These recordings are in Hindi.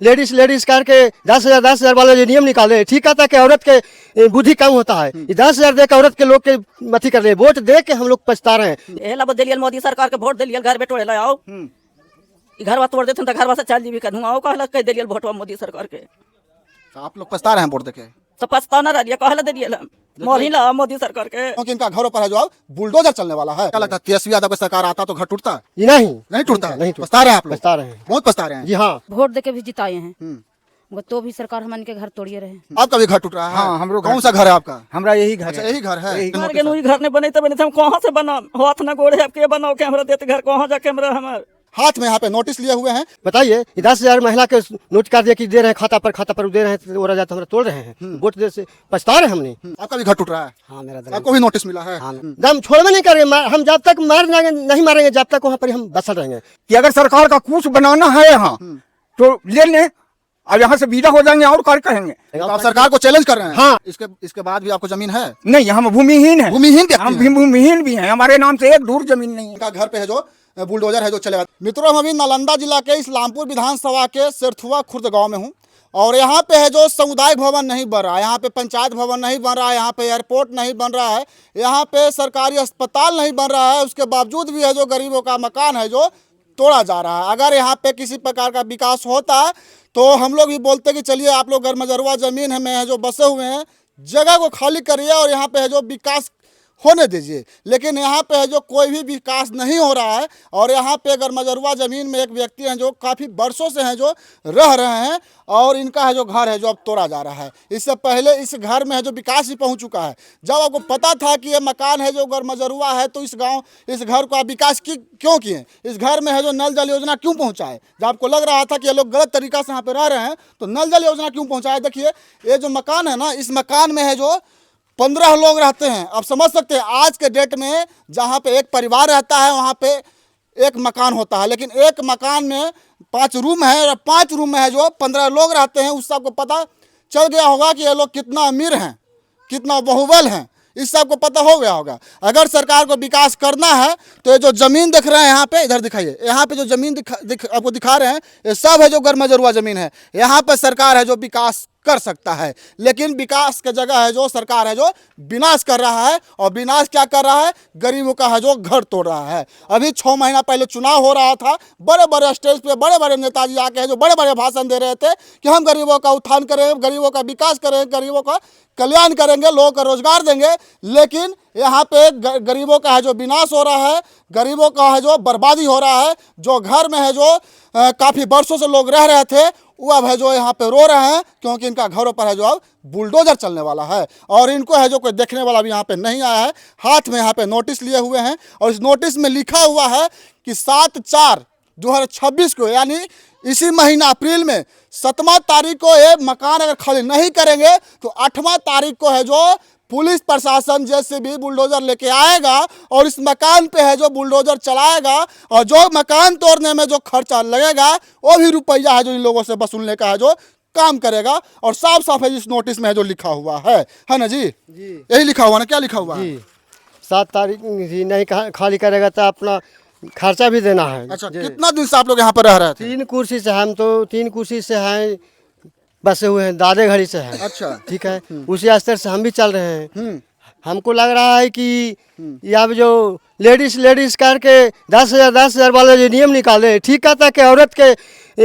लेडीज लेडीज करके 10,000 वाला जो नियम निकाले, ठीक कहता कि औरत के बुद्धि कम होता है। 10,000 दे के औरत के लोग के मथी कर रहे हैं, वोट दे के हम लोग पछता रहे हैं। एला बदलियल मोदी सरकार के वोट दिलियल घर बैठो आओ घर तोड़ देते घर से चल जीवी कहूँ आओ कहला कह दिलियल वोट मोदी सरकार के। तो आप लोग पछता रहे हैं वोट देके? तो पछताना रहिए कहला दिलियल मोदी ला मोदी सरकार के, क्योंकि इनका घरों पर है जो बुलडोजर चलने वाला है। क्या लगता है तेजस्वी यादव की सरकार आता तो घर टूटता? नहीं टूटता। नहीं पछता रहे हैं आप लोग? पछता रहे हैं, बहुत पछता रहे हैं जी हाँ। वोट देके भी जिताए हैं वो तो भी सरकार हमन के घर तोड़िए रहे। आपका भी घर टूट रहा है? हाँ, हमरो कौन सा घर है आपका? हमरा यही घर अच्छा है। यही घर है। घर नहीं बने हम कहाँ से बना हाथ ना गोड़े आपके बनाओ के हमरा देते घर कहाँ जाके हमरा हमार हाथ में यहाँ पे नोटिस लिए हुए हैं। बताइए 10,000 महिला के नोट कर दिया कि दे रहे हैं खाता पर दे रहे हैं, तो जाता हमरा तोड़ रहे हैं। वोट दे से पछता रहे हमने। आपका भी घर टूट रहा है? हाँ, मेरा आपको भी नोटिस मिला है? दम छोड़वे नहीं करेंगे हम जब तक नहीं मारेंगे जब तक वहाँ पर हम बसल रहेंगे। कि अगर सरकार का कुछ बनाना है यहाँ तो ले लें और यहाँ से विदा हो जाएंगे और कार्य करेंगे। तो आप सरकार को चैलेंज कर रहे हैं? हाँ। इसके बाद भी आपको जमीन है? नहीं, हम भूमिहीन है। भूमिहीन व्यक्ति हम हैं। भूमिहीन भी हैं, हमारे नाम से एक दूर जमीन नहीं है। इनका घर पे है जो बुलडोजर है जो चलेगा। मित्रों, हम अभी नालंदा जिला के इस्लामपुर विधानसभा के सिरथुआ खुर्द गांव में हूं और यहाँ पे है जो सामुदायिक भवन नहीं बन रहा है, यहाँ पे पंचायत भवन नहीं बन रहा है, यहाँ पे एयरपोर्ट नहीं बन रहा है, यहाँ पे सरकारी अस्पताल नहीं बन रहा है। उसके बावजूद भी है जो गरीबों का मकान है जो तोड़ा जा रहा है। अगर यहाँ पे किसी प्रकार का विकास होता तो हम लोग भी बोलते कि चलिए आप लोग गरमजरुआ जमीन में है जो बसे हुए हैं, जगह को खाली करिए और यहाँ पे है जो विकास होने दीजिए। लेकिन यहाँ पे है जो कोई भी विकास नहीं हो रहा है और यहाँ पे गरमजरुआ ज़मीन में एक व्यक्ति हैं जो काफ़ी वर्षों से हैं जो रह रहे हैं और इनका है जो घर है जो अब तोड़ा जा रहा है। इससे पहले इस घर में है जो विकास भी पहुँच चुका है। जब आपको पता था कि ये मकान है जो गरमजरुआ है तो इस घर को आप विकास क्यों किए? इस घर में है जो नल जल योजना क्यों पहुँचाए? जब आपको लग रहा था कि ये लोग गलत तरीका से यहाँ पर रह रहे हैं तो नल जल योजना क्यों पहुँचाए? देखिए ये जो मकान है ना, इस मकान में है जो 15 लोग रहते हैं। आप समझ सकते हैं आज के डेट में जहाँ पे एक परिवार रहता है वहाँ पे एक मकान होता है, लेकिन एक मकान में 5 रूम है और 5 रूम में है जो 15 लोग रहते हैं। उससे आपको पता चल गया होगा कि ये लोग कितना अमीर हैं, कितना बाहुबल हैं, इससे आपको पता हो गया होगा। अगर सरकार को विकास करना है तो ये जो ज़मीन दिख रहे हैं यहाँ पे, इधर दिखाइए, यहाँ पे जो ज़मीन आपको दिखा रहे हैं ये सब है जो गरमजरुआ ज़मीन है। यहाँ पे सरकार है जो विकास कर सकता है, लेकिन विकास की जगह है जो सरकार है जो विनाश कर रहा है। और विनाश क्या कर रहा है? गरीबों का है जो घर तोड़ रहा है। अभी 6 महीना पहले चुनाव हो रहा था, बड़े बड़े स्टेज पे बड़े बड़े नेताजी आके है जो बड़े बड़े भाषण दे रहे थे कि हम गरीबों का उत्थान करेंगे, गरीबों का विकास करेंगे, गरीबों का कल्याण करेंगे, लोगों को रोजगार देंगे। लेकिन यहाँ पे गरीबों का है जो विनाश हो रहा है, गरीबों का है जो बर्बादी हो रहा है। जो घर में है जो काफ़ी वर्षों से लोग रह रहे थे वो अब है जो यहाँ पे रो रहे हैं क्योंकि इनका घरों पर है जो अब बुलडोजर चलने वाला है और इनको है जो कोई देखने वाला भी यहाँ पे नहीं आया है। हाथ में यहाँ पे नोटिस लिए हुए हैं और इस नोटिस में लिखा हुआ है कि 7/4/2026 को, यानी इसी महीना अप्रैल में 7वां तारीख को ये मकान अगर खाली नहीं करेंगे तो 8वां तारीख को है जो पुलिस प्रशासन जेसीबी बुलडोजर लेके आएगा और इस मकान पे है जो बुलडोजर चलाएगा और जो मकान तोड़ने में जो खर्चा लगेगा वो भी रुपया है जो इन लोगों से वसूलने का है जो काम करेगा। और साफ साफ है इस नोटिस में है जो लिखा हुआ है ना जी? यही लिखा हुआ ना? क्या लिखा हुआ है? 7 तारीख नहीं खाली करेगा तो अपना खर्चा भी देना है। अच्छा, कितना दिन से आप लोग यहाँ पर रह रहे थे? 3 कुर्सी से, हम तो 3 कुर्सी से हैं, बसे हुए हैं, दादे घड़ी से हैं। अच्छा, ठीक है, उसी स्तर से हम भी चल रहे हैं। हमको लग रहा है कि अब जो लेडीज करके 10,000 वाला जो नियम निकाले, ठीक कहता कि औरत के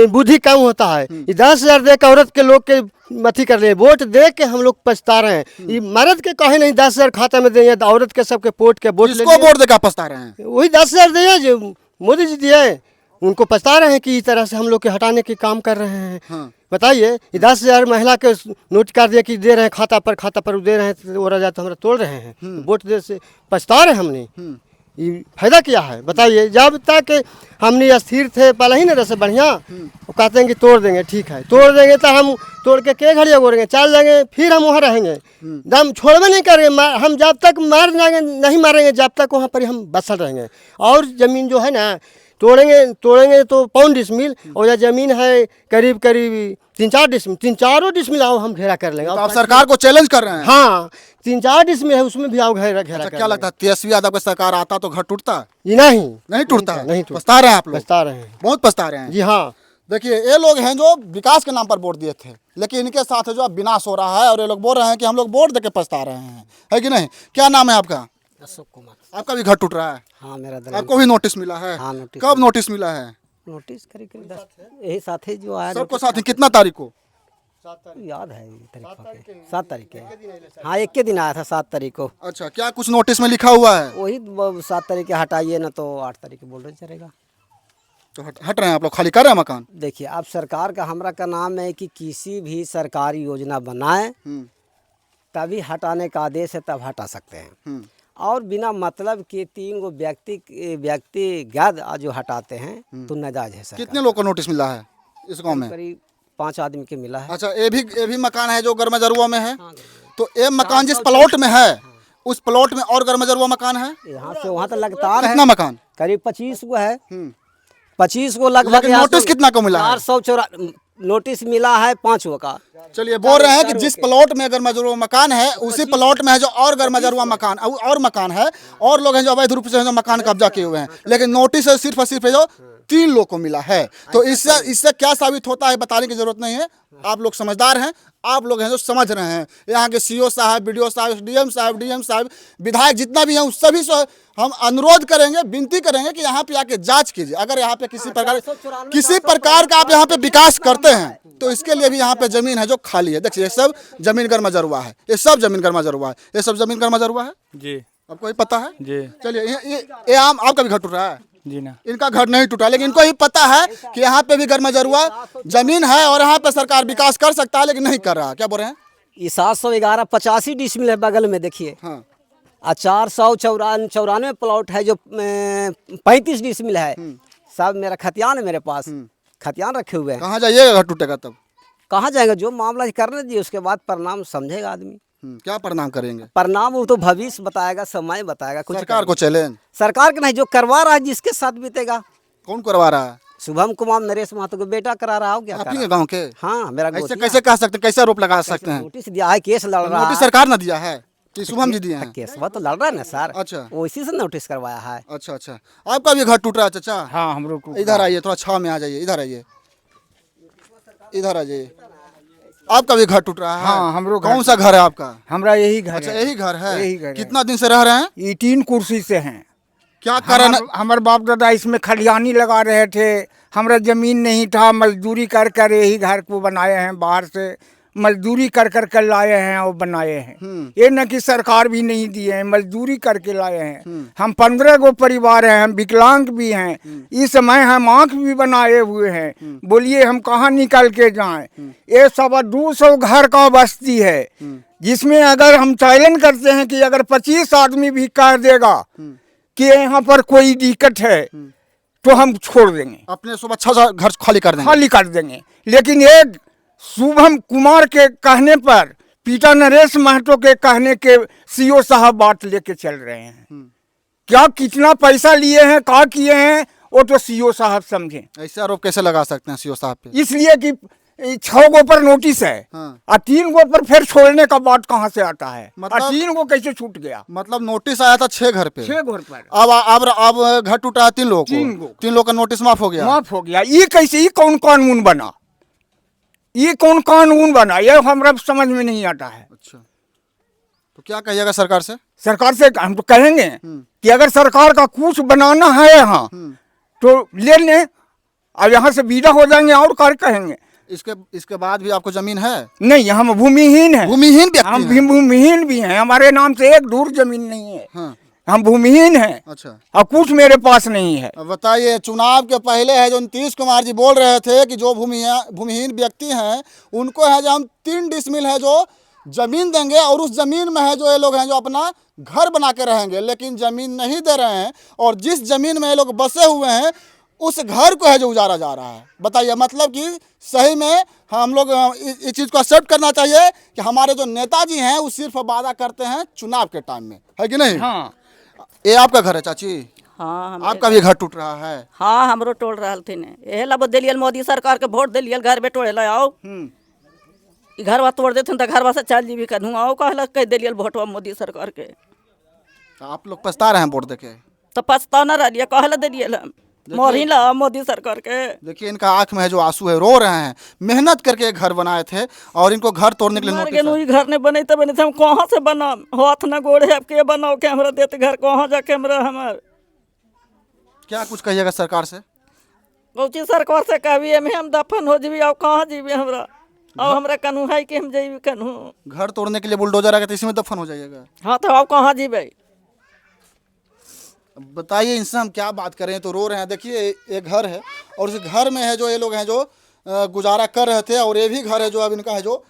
बुद्धि कम होता है। 10,000 दे के औरत के लोग के मथी कर रहे हैं, वोट दे के हम लोग पछता रहे हैं। ये मर्द के कहे नहीं 10,000 खाता में देंगे, औरत के सबके पोट के वोट देकर पछता रहे हैं। वही 10,000 दिए जो मोदी जी दिए, उनको पछता रहे हैं कि इस तरह से हम लोग के हटाने के काम कर रहे हैं। बताइए 10,000 महिला के नोट कर दिया कि दे रहे हैं खाता पर दे रहे हैं, तो जाता हमरा तोड़ रहे हैं। वोट दे से पछता रहे हमने, ये फायदा क्या है? बताइए, जब तक हमने स्थिर थे पहले ही ना रहे बढ़िया, वो कहते हैं कि तोड़ देंगे, ठीक है तोड़ देंगे तो हम तोड़ के घड़िया गोरेंगे, चल जाएंगे, फिर हम वहाँ रहेंगे, दम छोड़वे नहीं करेंगे। हम जब तक नहीं मारेंगे जब तक वहाँ पर हम बसल रहेंगे। और ज़मीन जो है ना तोड़ेंगे तो 5 डिसमिल और यह ज़मीन है करीब 3-4 डिसमिल, 3-4 डिसमिल आओ हम घेरा कर लेंगे। तो आप सरकार को चैलेंज कर रहे हैं? हाँ, 3-4 डिसमिल है, उसमें भी आओ घेरा अच्छा, क्या लगता है तेजस्वी यादव की सरकार आता तो घर टूटता? नहीं टूटता। नहीं पछता रहे हैं आप लोग? पछता रहे हैं, बहुत पछता रहे हैं। जी हाँ। देखिए ये लोग हैं जो विकास के नाम पर वोट दिए थे, लेकिन इनके साथ जो अब विनाश हो रहा है और ये लोग बोल रहे हैं कि हम लोग वोट देके पछता रहे हैं, है कि नहीं? क्या नाम है आपका? अशोक कुमार। आपका भी घर टूट रहा है? हाँ मेरा दल आपको भी नोटिस मिला है? हाँ, नोटिस कब नोटिस मिला है? नोटिस करीब करीब 10 यही साथ ही जो आया सबको साथ ही कितना तारीख को? याद है 7 तारीख के। हाँ एक के दिन आया था 7 तारीख को। अच्छा, क्या कुछ नोटिस में लिखा हुआ है? वही 7 तारीख के हटाइए ना तो 8 तारीख के बोल रहे चलेगा। तो हट रहे हैं आप लोग, खाली कर रहे हैं मकान? देखिए अब सरकार का हमरा का नाम है कि किसी भी सरकारी योजना बनाए तभी हटाने का आदेश है, तब हटा सकते हैं। और बिना मतलब के 3 गो व्यक्तिगत जो हटाते हैं तो नाजायज है सर। कितने लोग को नोटिस मिला है इस गांव में? करीब 5 आदमी के मिला है। अच्छा, ये भी मकान है जो गरमजरुआ में है? तो ये मकान जिस प्लॉट में है उस प्लॉट में और गरमजरुआ मकान है? यहाँ से वहाँ तो लगातार है। कितना मकान? करीब 25 गो है। 25 गो लगभग। नोटिस कितना को मिला है? 404 नोटिस मिला है 5 गो का। चलिए, बोल रहे हैं कि जिस प्लॉट में गरमजरुआ मकान है उसी प्लॉट में है जो और गरमजरुआ मकान और मकान है, और लोग हैं जो अवैध रूप से जो मकान कब्जा किए हुए हैं, लेकिन नोटिस है सिर्फ और सिर्फ जो 3 लोग को मिला है। तो इससे क्या साबित होता है बताने की जरूरत नहीं है, आप लोग समझदार हैं, आप लोग हैं जो समझ रहे हैं। यहाँ के सीओ साहब, बीडीओ साहब, डीएम साहब, विधायक जितना भी हैं उस सभी से हम अनुरोध करेंगे, विनती करेंगे कि यहाँ पे आके जांच कीजिए। अगर यहाँ पे किसी प्रकार का आप यहाँ पे विकास करते हैं तो इसके लिए भी यहाँ पे जमीन है जो खाली है। देखिए ये सब जमीन गरमजरुआ है, ये सब जमीन गरमजरुआ है, ये सब जमीन गरमजरुआ है जी। आपको ही पता है जी। चलिए, ये आपका भी घर टूट रहा है? जी ना, इनका घर नहीं टूटा, लेकिन इनको ही पता है कि यहाँ पे भी गरमजरुआ जमीन है और यहाँ पे सरकार विकास कर सकता है, लेकिन नहीं कर रहा। क्या बोल रहे हैं? ये 711 85 डिसमिल है बगल में, देखिए। हाँ। 494 प्लॉट है जो 35 डिसमिल है। सब मेरा खतियान है, मेरे पास खतियान रखे हुए हैं। कहाँ जाइएगा घर टूटेगा तब? कहाँ जाएंगे? जो मामला करने दिए उसके बाद परिणाम समझेगा आदमी। क्या परिणाम करेंगे? परिणाम वो तो भविष्य बताएगा, समय बताएगा। कुछ सरकार को चैलेंज? सरकार का नहीं, जो करवा रहा है जिसके साथ बीतेगा। कौन करवा रहा है? शुभम कुमार नरेश महतो को बेटा करा रहा हो क्या? आप ही के गाँव के? हाँ मेरा। ऐसे कैसे कह सकते हैं, कैसे आरोप लगा सकते हैं? नोटिस दिया है, केस लड़ रहा है। नोटिस सरकार ने दिया है कि शुभम जी दिए हैं? केस तो लड़ रहा है ना सर। अच्छा, वो इसी से नोटिस करवाया है। अच्छा अच्छा। आपका भी घर टूट रहा है चाचा? हाँ हम लोग इधर आइए, थोड़ा छाव में आ जाइए, इधर आइए, इधर आ जाइए। आपका भी घर टूट रहा है? हाँ, हम लोग। कौन सा घर है आपका? हमारा यही घर अच्छा, है। यही घर है। यही घर है। कितना दिन से रह रहे हैं? ये 3 कुर्सी से हैं। क्या कारण? हमारे बाप दादा इसमें खलियानी लगा रहे थे, हमारा जमीन नहीं था, मजदूरी कर कर यही घर को बनाए हैं, बाहर से मजदूरी कर कर लाए हैं और बनाए हैं। ये न कि सरकार भी नहीं दिए हैं, मजदूरी करके लाए हैं। हम 15 गो परिवार हैं, हम विकलांग भी हैं, इस समय हम आँख भी बनाए हुए हैं। बोलिए हम कहाँ निकल के जाएं? ये 250 घर का बस्ती है, जिसमें अगर हम चैलेंज करते हैं कि अगर 25 आदमी भी कह देगा कि यहाँ पर कोई दिक्कत है तो हम छोड़ देंगे, अपने सब अच्छा सा घर खाली कर देंगे। लेकिन एक शुभम कुमार के कहने पर, पीटा नरेश महतो के कहने के सीओ साहब बात लेके चल रहे हैं। क्या कितना पैसा लिए हैं, क्या किए हैं, वो तो सीओ साहब समझे। ऐसे आरोप कैसे लगा सकते हैं सीओ साहब पे? इसलिए कि 6 गो पर नोटिस है। हाँ। और 3 गो पर फिर छोड़ने का बात कहाँ से आता है? मतलब- और 3 गो कैसे छूट गया? मतलब नोटिस आया था 6 घर पे? 6 घर पर अब घर टूटा है 3 लोगों को। 3 लोग का नोटिस माफ हो गया? माफ हो गया। ये कैसे? ये कौन कानून बना? ये कौन कानून बना? ये हमरा समझ में नहीं आता है। अच्छा, तो क्या कहिएगा सरकार से? सरकार से हम तो कहेंगे कि अगर सरकार का कुछ बनाना है यहाँ तो ले लें और यहाँ से विदा हो जाएंगे, और क्या कहेंगे? इसके बाद भी आपको जमीन है? नहीं, हम भूमिहीन हैं। भूमिहीन व्यक्ति हम हैं? भूमिहीन भी हैं, हमारे नाम से 1 धूर जमीन नहीं है। हाँ। हम भूमिहीन हैं। अच्छा, और कुछ मेरे पास नहीं है। अब बताइए, चुनाव के पहले है जो नीतीश कुमार जी बोल रहे थे कि जो भूमिहीन व्यक्ति हैं उनको है जो हम 3 डिसमिल है जो जमीन देंगे और उस जमीन में है जो ये लोग हैं जो अपना घर बना के रहेंगे, लेकिन जमीन नहीं दे रहे हैं और जिस जमीन में ये लोग बसे हुए हैं उस घर को है जो उजाड़ा जा रहा है। बताइए, मतलब कि सही में हम लोग इस चीज़ को एक्सेप्ट करना चाहिए कि हमारे जो नेताजी हैं वो सिर्फ वादा करते हैं चुनाव के टाइम में, है कि नहीं? हाँ। ये आपका घर है चाची? हाँ आपका भी घर टूट रहा है? हाँ हमरो टोल रहा थे ने। एहे ला दिलियल मोदी सरकार के वोट दिलियल घर में टोले ला आओ। ई घरवा तोड़ देते तो घरवा से चल जीवी करूँ आओ कहला कह दिलियल वोटवा मोदी सरकार के। तो आप लोग पछता रहे हैं वोट देके? तो पछता न रहिए कहला दिलियल हम। मोरी ला मोदी सरकार के। देखिए इनका आंख में है जो आंसू है, रो रहे हैं। मेहनत करके एक घर बनाए थे और इनको घर तोड़ने के लिए मर नोटिस गए है। घर नहीं बने तो बने थे, हम कहाँ से बना हाथ न गोड़े अब के बनाओ के हमरा देते घर कहाँ जाके हमरा हमार क्या कुछ कहिएगा सरकार से? कौची सरकार से कहबी हम दफन हो जीवी और कहाँ जीवी हमरा और हमरा कनू है कि हम जीवी कनू। घर तोड़ने के लिए बुलडोजर आ गया तो इसी में दफन हो जाइएगा। हाँ तो अब कहाँ जीवे? बताइए इनसे हम क्या बात करें, तो रो रहे हैं। देखिए एक घर है और उस घर में है जो ये लोग हैं जो गुजारा कर रहे थे और ये भी घर है जो अब इनका है जो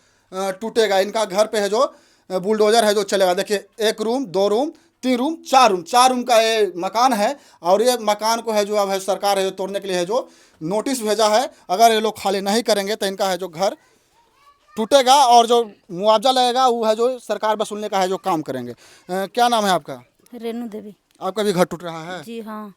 टूटेगा। इनका घर पे है जो बुलडोजर है जो चलेगा। देखिए 1 रूम 2 रूम 3 रूम 4 रूम का ये मकान है और ये मकान को है जो अब है सरकार है जो तोड़ने के लिए है जो नोटिस भेजा है। अगर ये लोग खाली नहीं करेंगे तो इनका है जो घर टूटेगा और जो मुआवजा लगेगा वो है जो सरकार वसूलने का है जो काम करेंगे। क्या नाम है आपका? रेणु देवी। आपका भी घर टूट रहा है? जी हाँ।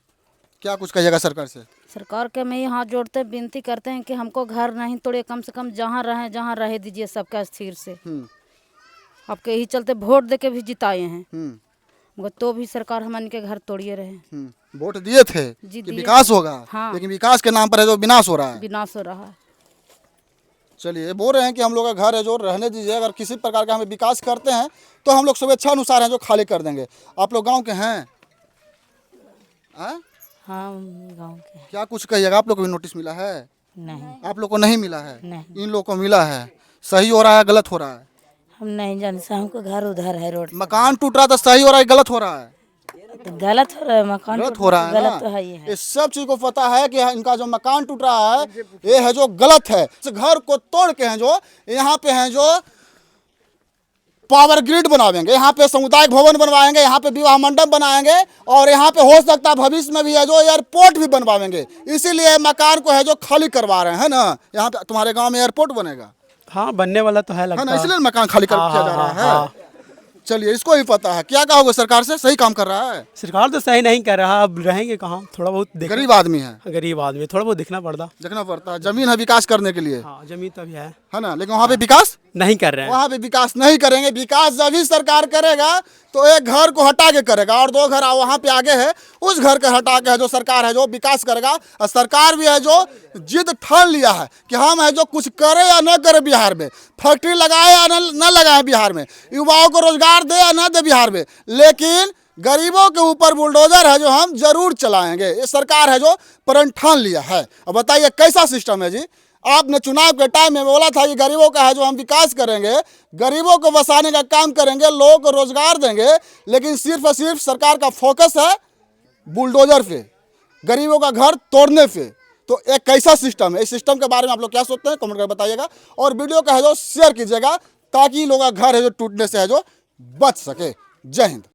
क्या कुछ कहिएगा सरकार से? सरकार के में हाथ जोड़ते विनती करते हैं कि हमको घर नहीं तोड़े, कम से कम जहाँ रहे दीजिए सबका स्थिर से। आपके यही चलते वोट दे के भी जिताए हैं, मगर तो भी सरकार हमन के घर तोड़िए रहे। वोट दिए थे जी, कि दिए। विकास होगा। हाँ। लेकिन विकास के नाम पर है जो विनाश हो रहा है। विनाश हो रहा है। चलिए बोल रहे हैं कि हम लोग का घर है जो रहने दीजिए, अगर किसी प्रकार का हमें विकास करते हैं तो हम लोग स्वेच्छा अनुसार हैं जो खाली कर देंगे। आप लोग गांव के हैं? हाँ गाँव के। क्या कुछ कहिएगा? आप लोग को भी नोटिस मिला है? नहीं आप लोग को नहीं मिला है? नहीं। इन लोग को मिला है। सही हो रहा है गलत हो रहा है? हम नहीं जानते, हमको घर उधर है रोड मकान टूट रहा था, सही हो रहा है गलत हो रहा है? तो गलत हो रहा है। मकान गलत हो रहा है गलत ना? तो है ही है। इस सब चीज को पता है कि इनका जो मकान टूट रहा है ये है जो गलत है। इस घर को तोड़ के हैं जो यहाँ पे हैं जो पावर ग्रिड बनावेंगे, यहाँ पे सामुदायिक भवन बनवाएंगे, यहाँ पे विवाह मंडप बनाएंगे और यहाँ पे हो सकता है भविष्य में भी है जो एयरपोर्ट भी बनवाएंगे। इसीलिए मकान को है जो खाली करवा रहे हैं ना। यहाँ पे तुम्हारे गांव में एयरपोर्ट बनेगा? हाँ बनने वाला तो है लगता है ना, इसलिए मकान खाली किया जा रहा है। हाँ। चलिए इसको भी पता है। क्या कहोगे सरकार से? सही काम कर रहा है? सरकार तो सही नहीं कर रहा, अब रहेंगे कहाँ? थोड़ा बहुत गरीब आदमी है, गरीब आदमी, थोड़ा बहुत देखना पड़ता है। जमीन है विकास करने के लिए, हाँ जमीन तो भी है ना, लेकिन वहाँ पे विकास नहीं कर रहे हैं। वहाँ पे विकास नहीं करेंगे। विकास जब भी सरकार करेगा तो एक घर को हटा के करेगा और 2 घर वहाँ पे आगे है उस घर को हटा के है जो सरकार है जो विकास करेगा। और सरकार भी है जो जिद ठान लिया है कि हम है जो कुछ करे या न करे बिहार में, फैक्ट्री लगाए या न लगाए बिहार में, युवाओं को रोजगार दे या न दे बिहार में, लेकिन गरीबों के ऊपर बुलडोजर है जो हम जरूर चलाएंगे। ये सरकार है जो प्रण ठान लिया है। अब बताइए कैसा सिस्टम है जी? आपने चुनाव के टाइम में बोला था कि गरीबों का है जो हम विकास करेंगे, गरीबों को बसाने का काम करेंगे, लोगों को रोजगार देंगे, लेकिन सिर्फ और सिर्फ सरकार का फोकस है बुलडोजर पे, गरीबों का घर तोड़ने पे। तो एक कैसा सिस्टम है? इस सिस्टम के बारे में आप लोग क्या सोचते हैं कमेंट कर बताइएगा और वीडियो का है जो शेयर कीजिएगा ताकि लोगों का घर है जो टूटने से है जो बच सके। जय हिंद।